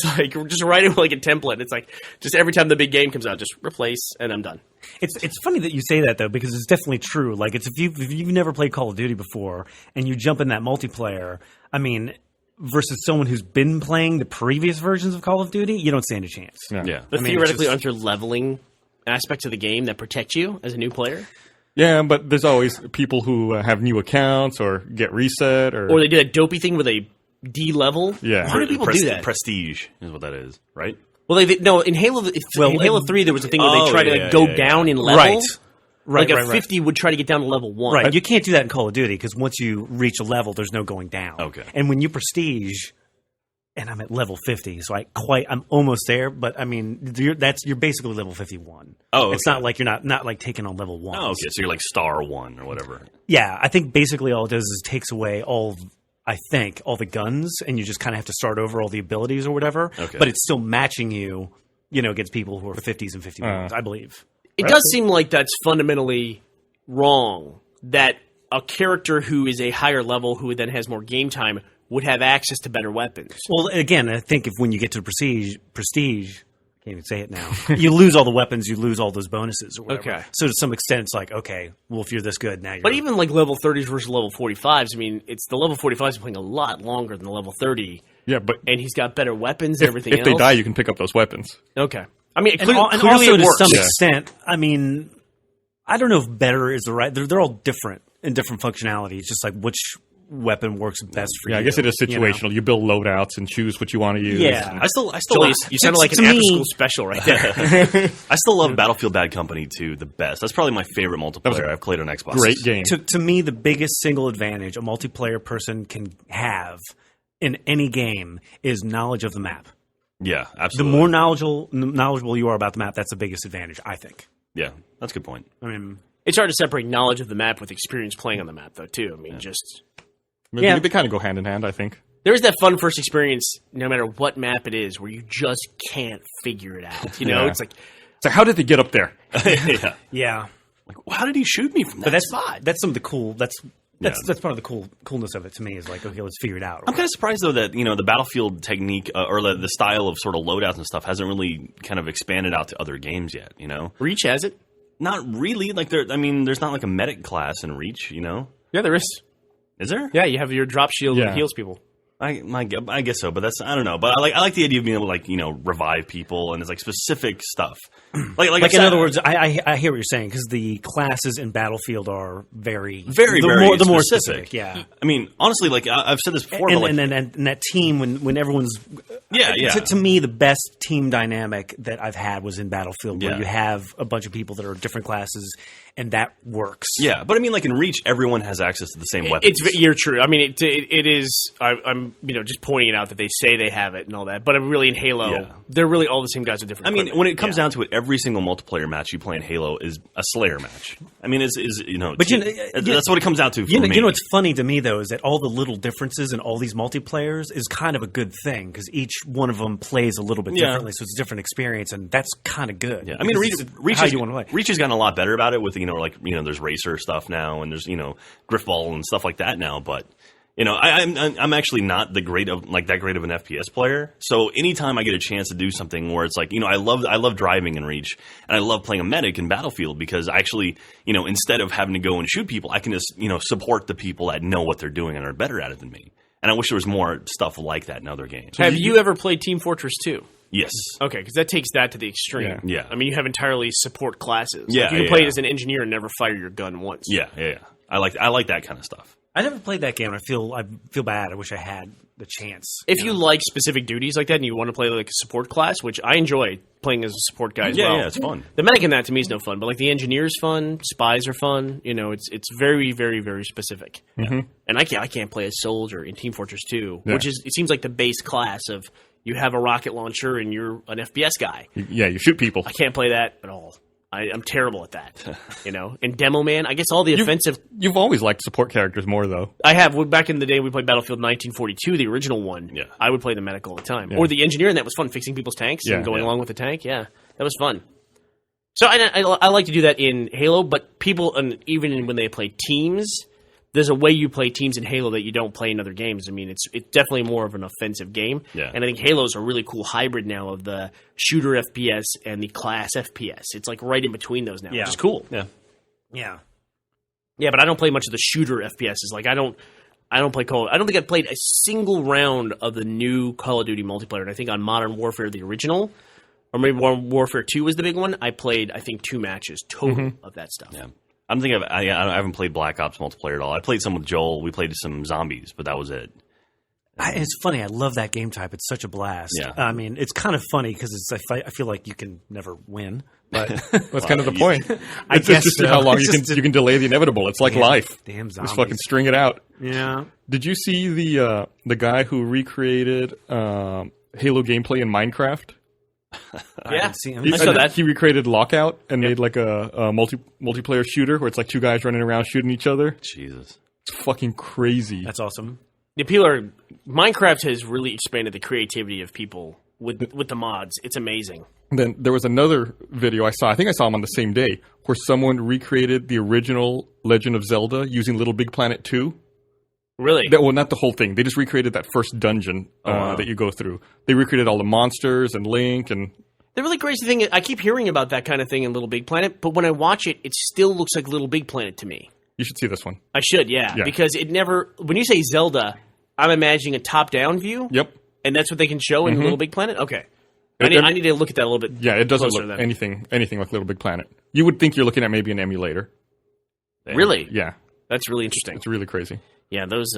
just write it like a template. It's like just every time the big game comes out, just replace and I'm done. It's funny that you say that though, because it's definitely true. Like if you've never played Call of Duty before and you jump in that multiplayer, I mean, versus someone who's been playing the previous versions of Call of Duty, you don't stand a chance. Yeah. But I mean, theoretically, it's aren't there leveling aspects of the game that protect you as a new player? Yeah, but there's always people who have new accounts or get reset Or they do that dopey thing where they D-level. Yeah. Why do people do that? Prestige is what that is, right? Well, no. In Halo, in Halo 3, there was a thing where they tried to go down in level. Right. Right, Like a 50 would try to get down to level 1. Right, you can't do that in Call of Duty because once you reach a level, there's no going down. Okay. And when you prestige, and I'm at level 50, so I'm almost there. But I mean, you're basically level 51. Oh, it's okay. not like you're not like taking on level 1. Oh, okay. So you're like star 1 or whatever. Yeah, I think basically all it does is takes away all the guns, and you just kind of have to start over all the abilities or whatever. Okay. But it's still matching you, against people who are 50s and 51s, I believe. It does seem like that's fundamentally wrong, that a character who is a higher level, who then has more game time, would have access to better weapons. Well, again, I think if when you get to prestige, can't even say it now, you lose all the weapons, you lose all those bonuses or whatever. Okay. So to some extent, it's like, okay, well, if you're this good, now you're... But even like level 30s versus level 45s, I mean, it's the level 45s are playing a lot longer than the level 30. Yeah, but And he's got better weapons and everything if else. they die, you can pick up those weapons. Okay. I mean, And clearly also it to works. some Yeah. extent, I mean, I don't know if better is the right... They're all different in different functionalities, just like which weapon works best for you. Yeah, I guess it is you know? situational. You build loadouts and choose what you want to use. Yeah. And- I still Julius, you sounded like an to me- after-school special right there. I still love Battlefield Bad Company 2 the best. That's probably my favorite multiplayer I've played on Xbox. Great game. To me, the biggest single advantage a multiplayer person can have in any game is knowledge of the map. Yeah, The absolutely. more knowledgeable you are about the map, that's the biggest advantage, I think. Yeah, that's a good point. I mean, It's hard to separate knowledge of the map with experience playing on the map, though, too. I mean, Yeah. They kind of go hand in hand, I think. there's that fun first experience, no matter what map it is, where you just can't figure it out. You know, Yeah. it's like, So how did they get up there? Yeah. yeah. Like, how did he shoot me from that But that's spot? that's some of the cool. That's Yeah. part of the coolness of it to me is like, okay, let's figure it out. I'm kind of surprised though that the Battlefield technique or the style of sort of loadouts and stuff hasn't really kind of expanded out to other games yet. Reach has it. Not really. Like there's not like a medic class in Reach. Yeah, there is. Is there? Yeah, you have your drop shield Yeah. that heals people. I guess so, but I don't know. But I like the idea of being able to revive people and it's like specific stuff. Like in other words, I hear what you're saying because the classes in Battlefield are very very the more specific. specific. Yeah. I mean, honestly, like I've said this before, And, but like, and that team when everyone's yeah. to me the best team dynamic that I've had was in Battlefield where Yeah. you have a bunch of people that are different classes and that works. Yeah, but I mean, like in Reach, everyone has access to the same weapons. You're true. I mean, it is. I'm just pointing it out that they say they have it and all that, but really in Halo, Yeah. they're really all the same guys with different. I mean, equipment. when it comes down to it, every single multiplayer match you play in Halo is a Slayer match. I mean, But that's what it comes down to. For You know, me. you know what's funny to me though is that all the little differences in all these multiplayers is kind of a good thing because each one of them plays a little bit Yeah. differently, so it's a different experience, and that's kind of good. Yeah, I mean, because it's Reach how has, you want to play. Reach has gotten a lot better about it with there's racer stuff now and there's Griffball and stuff like that now. But I'm actually not that great of an FPS player. So anytime I get a chance to do something where it's like I love driving in Reach and I love playing a medic in Battlefield because I actually instead of having to go and shoot people, I can just support the people that know what they're doing and are better at it than me. And I wish there was more stuff like that in other games. have you ever played Team Fortress 2? Yes. Okay, because that takes that to the extreme. Yeah. I mean, you have entirely support classes. Yeah, Like, you can yeah, play yeah. it as an engineer and never fire your gun once. Yeah. I like that kind of stuff. I never played that game. I feel bad. I wish I had the chance. If you like specific duties like that and you want to play like a support class, which I enjoy playing as a support guy as well. Yeah, it's fun. The medic in that to me is no fun, but like the engineer's fun, spies are fun. It's very, very, very specific. And I can't play a soldier in Team Fortress 2, which is it seems like the base class of you have a rocket launcher and you're an FPS guy. Yeah, you shoot people. I can't play that at all. I'm terrible at that. And Demo Man, I guess all the offensive. You've always liked support characters more, though. I have. Back in the day, we played Battlefield 1942, the original one. Yeah. I would play the medic all the time. Yeah. Or the engineer, and that was fun, fixing people's tanks Yeah, and going yeah. along with the tank. Yeah, that was fun. So I like to do that in Halo, but people, and even when they play teams, there's a way you play teams in Halo that you don't play in other games. I mean, it's definitely more of an offensive game. Yeah. And I think Halo's a really cool hybrid now of the shooter FPS and the class FPS. It's like right in between those now, Yeah. which is cool. Yeah. Yeah. Yeah, but I don't play much of the shooter FPSs. Like I don't play Call. I don't think I've played a single round of the new Call of Duty multiplayer. And I think on Modern Warfare, the original, or maybe Modern Warfare 2 was the big one. I played, I think, 2 matches total of that stuff. Yeah. I'm thinking I haven't played Black Ops multiplayer at all. I played some with Joel. We played some zombies, but that was it. It's funny. I love that game type. It's such a blast. Yeah. I mean, it's kind of funny because I feel like you can never win. But That's kind of the point. I It's guess just so. how long It's you can delay the inevitable. It's like life. Damn Just zombies. fucking string it out. Yeah. Did you see the guy who recreated Halo gameplay in Minecraft? Yeah. I saw that. He recreated Lockout and made like a multiplayer shooter where it's like two guys running around shooting each other. Jesus. It's fucking crazy. That's awesome. Minecraft has really expanded the creativity of people with the mods. It's amazing. And then there was another video I saw. I think I saw him on the same day where someone recreated the original Legend of Zelda using Little Big Planet 2. Really? Well, not the whole thing. They just recreated that first dungeon that you go through. They recreated all the monsters and Link and... The really crazy thing is I keep hearing about that kind of thing in Little Big Planet, but when I watch it, it still looks like Little Big Planet to me. You should see this one. I should, yeah. Because it never... When you say Zelda, I'm imagining a top-down view. Yep. And that's what they can show in Little Big Planet? Okay. I need to look at that a little bit. Yeah, it doesn't closer look then. anything like Little Big Planet. You would think you're looking at maybe an emulator. Really? Yeah, That's really interesting. it's really crazy. Yeah, those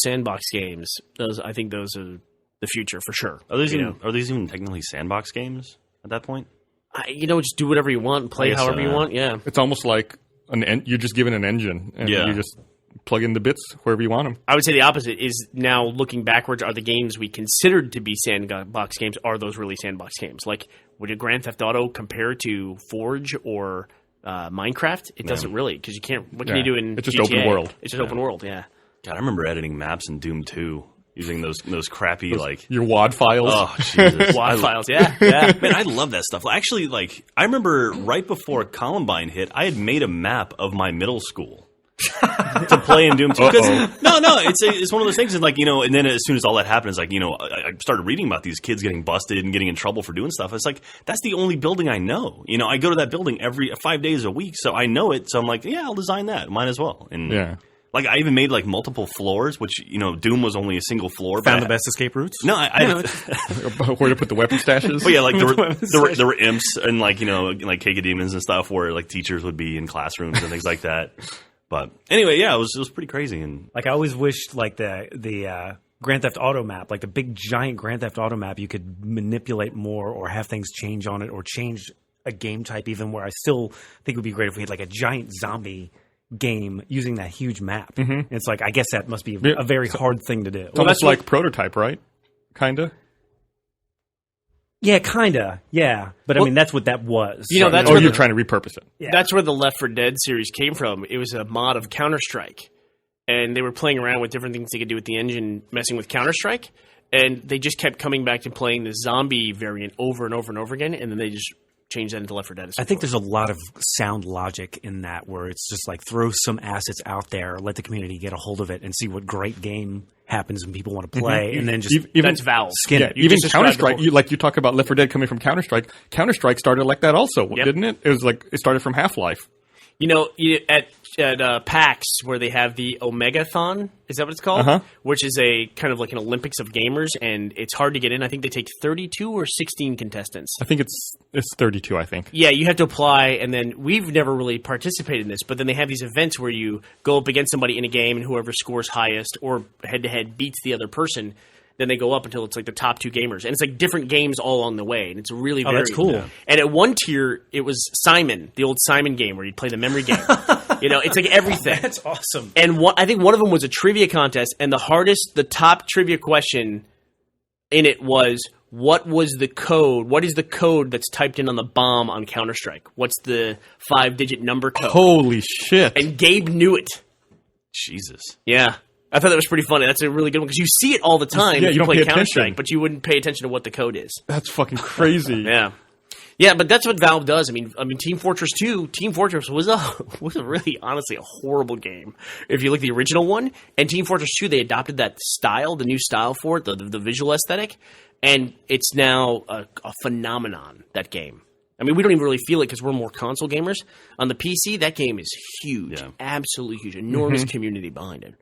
sandbox games, I think those are the future for sure. Are these even technically sandbox games at that point? Just do whatever you want and play I guess however so, you yeah. want. Yeah. It's almost like you're just given an engine and Yeah. you just plug in the bits wherever you want them. I would say the opposite is now looking backwards. Are the games we considered to be sandbox games, are those really sandbox games? Like, would a Grand Theft Auto compare to Forge or Minecraft? It doesn't really, because you can't. What can Yeah. you do in It's just GTA? open world. It's just open world, yeah. God, I remember editing maps in Doom 2 using those crappy like. Your WAD files. Oh Jesus! WAD files, yeah. Man, I love that stuff. Actually, I remember right before Columbine hit, I had made a map of my middle school to play in Doom 2. No, it's one of those things. And and then as soon as all that happened, it's I started reading about these kids getting busted and getting in trouble for doing stuff. It's like that's the only building I know. I go to that building every 5 days a week, so I know it. So I'm like, yeah, I'll design that. Might as well. And Yeah. I even made multiple floors, which Doom was only a single floor. Found but the best escape routes. No, Where to put the weapon stashes. But yeah, there were imps and cacodemons and stuff where teachers would be in classrooms and things like that. But anyway, yeah, it was pretty crazy. And I always wished the Grand Theft Auto map, the big giant Grand Theft Auto map, you could manipulate more or have things change on it or change a game type even, where I still think it would be great if we had a giant zombie game using that huge map. Mm-hmm. It's I guess that must be a very hard thing to do. It's almost like Prototype, right? Kinda. Yeah, kinda. Yeah, but I mean that's what that was. That's Oh, where you're the- trying to repurpose it. Yeah. That's where the Left 4 Dead series came from. It was a mod of Counter-Strike. And they were playing around with different things they could do with the engine, messing with Counter-Strike. And they just kept coming back to playing the zombie variant over and over and over again. And then they just changed that into Left 4 Dead. I think there's a lot of sound logic in that, where it's just throw some assets out there, let the community get a hold of it, and see what great game happens when people want to play, and then just Even That's Valve. skin Yeah, it. You even just described Counter-Strike, the whole- you talk about Left 4 Dead coming from Counter-Strike. Counter-Strike started like that also, didn't it? It was it started from Half-Life. At PAX, where they have the Omegathon, is that what it's called? Uh-huh. Which is a kind of an Olympics of gamers, and it's hard to get in. I think they take 32 or 16 contestants. I think it's 32, I think. Yeah, you have to apply, and then we've never really participated in this, but then they have these events where you go up against somebody in a game, and whoever scores highest or head-to-head beats the other person. Then they go up until it's the top two gamers. And it's different games all along the way. And it's really very that's cool. Yeah. And at one tier, it was Simon, the old Simon game where you'd play the memory game. It's everything. That's awesome. And I think one of them was a trivia contest. And the top trivia question in it was, what was the code? What is the code that's typed in on the bomb on Counter-Strike? What's the 5-digit number code? Holy shit. And Gabe knew it. Jesus. Yeah. I thought that was pretty funny. That's a really good one because you see it all the time Yeah, if you don't play pay Counter-Strike, attention. but you wouldn't pay attention to what the code is. That's fucking crazy. Yeah. Yeah, but that's what Valve does. I mean, Team Fortress 2, Team Fortress was a really, honestly, a horrible game. If you look at the original one, and Team Fortress 2, they adopted that style, the new style for it, the visual aesthetic, and it's now a phenomenon, that game. I mean, we don't even really feel it because we're more console gamers. On the PC, that game is huge. Yeah. Absolutely huge. Enormous community behind it.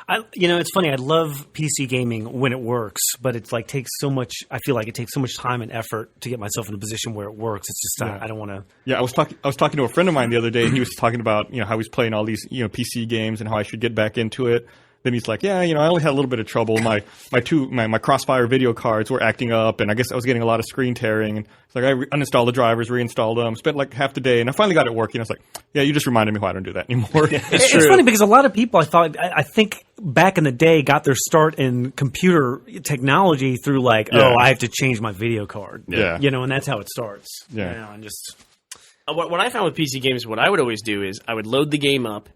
It's funny. I love PC gaming when it works, but it's takes so much. I feel like it takes so much time and effort to get myself in a position where it works. It's just I don't want to. Yeah, I was talking to a friend of mine the other day, and he was talking about how he's playing all these PC games and how I should get back into it. Then he's like, yeah, I only had a little bit of trouble. My Crossfire video cards were acting up, and I guess I was getting a lot of screen tearing. And it's like I uninstalled the drivers, reinstalled them, spent like half the day, and I finally got it working. I was like, yeah, you just reminded me why I don't do that anymore. It's funny because a lot of people, I think back in the day, got their start in computer technology through like, I have to change my video card. Yeah. And that's how it starts. Yeah. And just What I found with PC games, what I would always do is I would load the game up,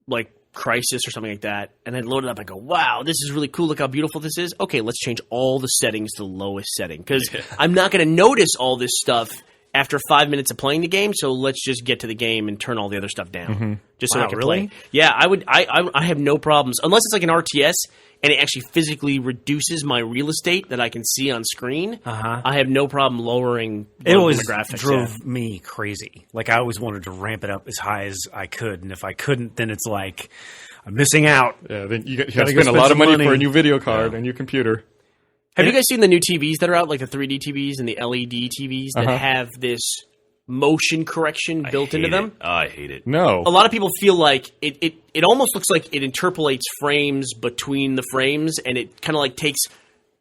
like Crisis or something like that, and I'd load it up. I go, wow, this is really cool. Look how beautiful this is. Okay, let's change all the settings to the lowest setting because I'm not going to notice all this stuff after 5 minutes of playing the game. So let's just get to the game and turn all the other stuff down, just so I can play. Yeah, I would. I have no problems unless it's like an RTS and it actually physically reduces my real estate that I can see on screen. I have no problem lowering it always the graphics. Drove me crazy. Like I always wanted to ramp it up as high as I could, and if I couldn't, then it's like I'm missing out. Yeah, then you got to spend a lot of money for a new video card, a new computer. Have you guys seen the new TVs that are out, like the 3D TVs and the LED TVs that have this motion correction built into them? I hate it. No. A lot of people feel like it almost looks like it interpolates frames between the frames, and it kind of like takes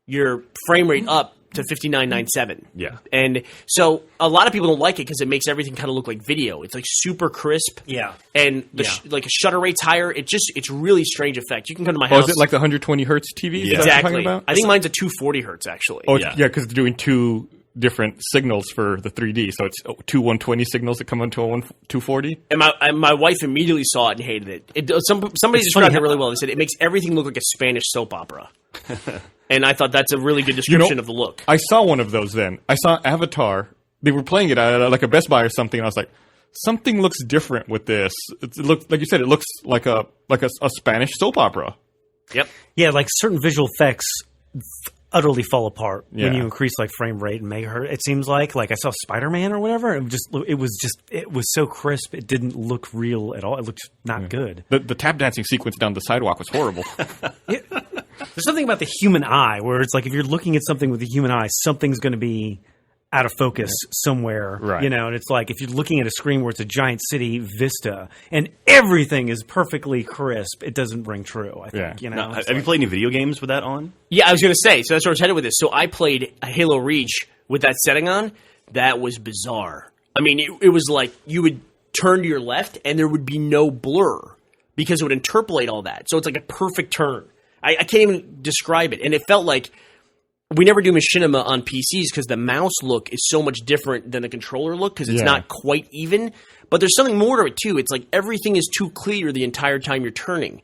your frame rate up to 59.97. Yeah. And so a lot of people don't like it because it makes everything kind of look like video. It's like super crisp. Yeah. And like a shutter rate's higher. It's really strange effect. You can come to my house. Oh, is it like the 120 hertz TV? Yeah. Exactly. I think mine's a 240 hertz actually. Oh, yeah, because it's doing two different signals for the 3D. So it's two 120 signals that come into a 240. And my wife immediately saw it and hated it. Somebody described it really well. They said it makes everything look like a Spanish soap opera. And I thought that's a really good description of the look. I saw one of those then. I saw Avatar. They were playing it at like a Best Buy or something, and I was like, something looks different with this. It looks, like you said, it looks like a Spanish soap opera. Yep. Yeah, like certain visual effects utterly fall apart when Yeah. you increase like frame rate and megahertz. It seems like I saw Spider-Man or whatever. It was so crisp. It didn't look real at all. It looked not good. The tap dancing sequence down the sidewalk was horrible. There's something about the human eye where it's like if you're looking at something with the human eye, something's going to be out of focus somewhere, Right. And it's like if you're looking at a screen where it's a giant city vista and everything is perfectly crisp, it doesn't ring true. I think, Yeah. Now, have you played any video games with that on? Yeah, I was going to say. So that's where I was headed with this. So I played Halo Reach with that setting on. That was bizarre. I mean, it was like you would turn to your left and there would be no blur because it would interpolate all that. So it's like a perfect turn. I can't even describe it. And it felt like we never do machinima on PCs because the mouse look is so much different than the controller look because it's not quite even. But there's something more to it, too. It's like everything is too clear the entire time you're turning.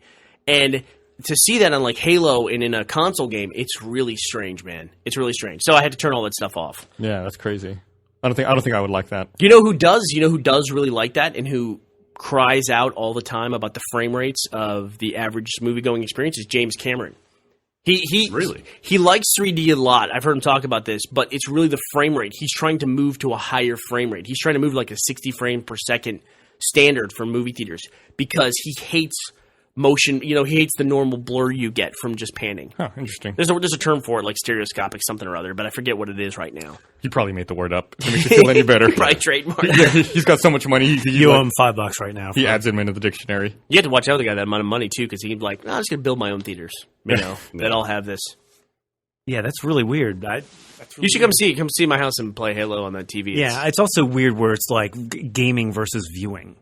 And to see that on like Halo and in a console game, it's really strange, man. It's really strange. So I had to turn all that stuff off. Yeah, that's crazy. I don't think I would like that. You know who does? You know who does really like that and who cries out all the time about the frame rates of the average movie-going experience is James Cameron. He likes 3D a lot. I've heard him talk about this, but it's really the frame rate. He's trying to move to a higher frame rate. He's trying to move like a 60 frame per second standard for movie theaters because he hates motion. He hates the normal blur you get from just panning. Huh, interesting. There's a term for it, like stereoscopic something or other, but I forget what it is right now. He probably made the word up. If it makes you feel any better. Probably trademark. Yeah, he's got so much money. You owe him $5 right now. He adds him into the dictionary. You have to watch out the guy that amount of money too, because he's like, I'm just gonna build my own theaters. That all have this. Yeah, that's really weird. You should come see my house and play Halo on that TV. Yeah, it's also weird where it's like gaming versus viewing.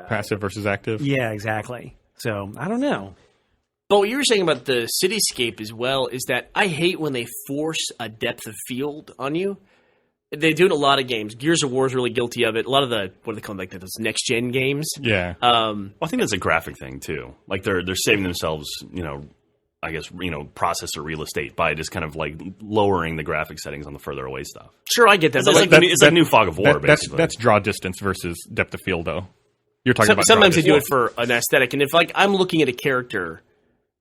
Passive versus active. Yeah, exactly. So I don't know. But what you were saying about the cityscape as well is that I hate when they force a depth of field on you. They do it in a lot of games. Gears of War is really guilty of it. A lot of the, what do they call them, like those next-gen games. Yeah. Well, I think that's a graphic thing, too. Like, they're saving themselves, I guess, processor real estate by just kind of, like, lowering the graphic settings on the further away stuff. Sure, I get that. It's like new Fog of War, basically. That's draw distance versus depth of field, though. You're talking about sometimes draw they do it distance. for an aesthetic. And if, like, I'm looking at a character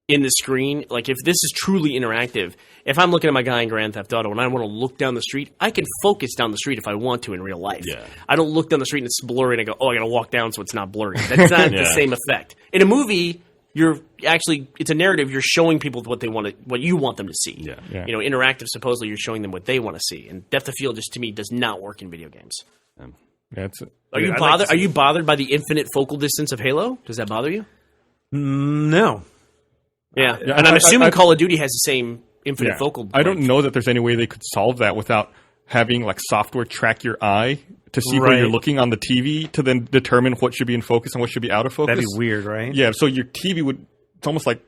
in the screen, like, if this is truly interactive, if I'm looking at my guy in Grand Theft Auto and I want to look down the street, I can focus down the street if I want to in real life. Yeah. I don't look down the street and it's blurry and I go, I got to walk down so it's not blurry. That's not the same effect. In a movie, it's a narrative. You're showing people what you want them to see. Yeah. Yeah. Interactive, supposedly you're showing them what they want to see. And depth of field just, to me, does not work in video games. Yeah, Are you bothered by the infinite focal distance of Halo? Does that bother you? No. Yeah, Yeah, and I'm assuming I- Call of Duty has the same infinite Yeah. focal. I don't length. know that there's any way they could solve that without having like software track your eye to see where Right. you're looking on the TV to then determine what should be in focus and what should be out of focus. That'd be weird, right? Yeah, so your TV would. It's almost like.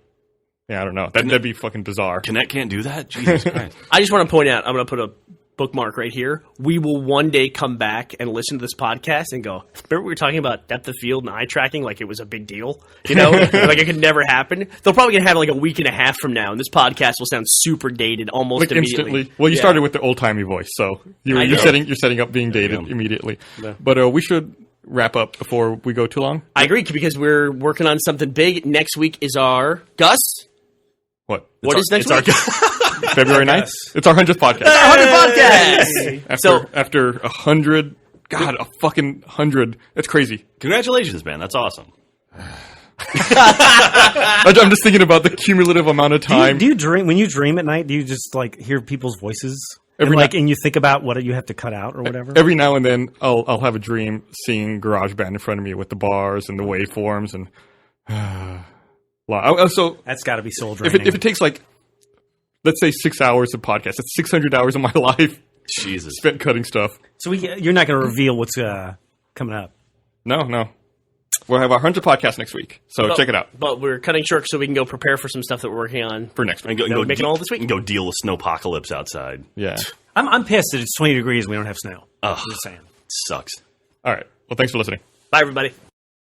Yeah, I don't know. That'd be fucking bizarre. Kinect can't do that? Jesus Christ. I just want to point out, I'm going to put a bookmark right here. We will one day come back and listen to this podcast and go, remember we were talking about depth of field and eye tracking like it was a big deal? You know, like it could never happen. They'll probably going to have it like a week and a half from now, and this podcast will sound super dated almost Like immediately. instantly. Well, you Yeah. started with the old timey voice, so I you're know. setting up being dated immediately. But we should wrap up before we go too long. I agree, because we're working on something big. Next week is our Gus. What? What is next week? February 9th? It's our 100th podcast. Our 100 podcast. After 100, God, a fucking 100. That's crazy. Congratulations, man. That's awesome. I'm just thinking about the cumulative amount of time. Do you dream when you dream at night? Do you just like hear people's voices? Every and, like, night- and you think about what you have to cut out or whatever. Every now and then, I'll have a dream seeing GarageBand in front of me with the bars and the waveforms and. So That's got to be soul if draining. it takes like, let's say 6 hours of podcast, that's 600 hours of my life Jesus. spent cutting stuff. so you're not going to reveal what's coming up. No. We'll have our 100th podcast next week, so check it out But we're cutting short so we can go prepare for some stuff that we're working on. for next week. And go make it all this week? And go deal with snowpocalypse outside. Yeah. I'm pissed that it's 20 degrees and we don't have snow. Ugh. I'm just saying. Sucks. All right. Well, thanks for listening. Bye, everybody.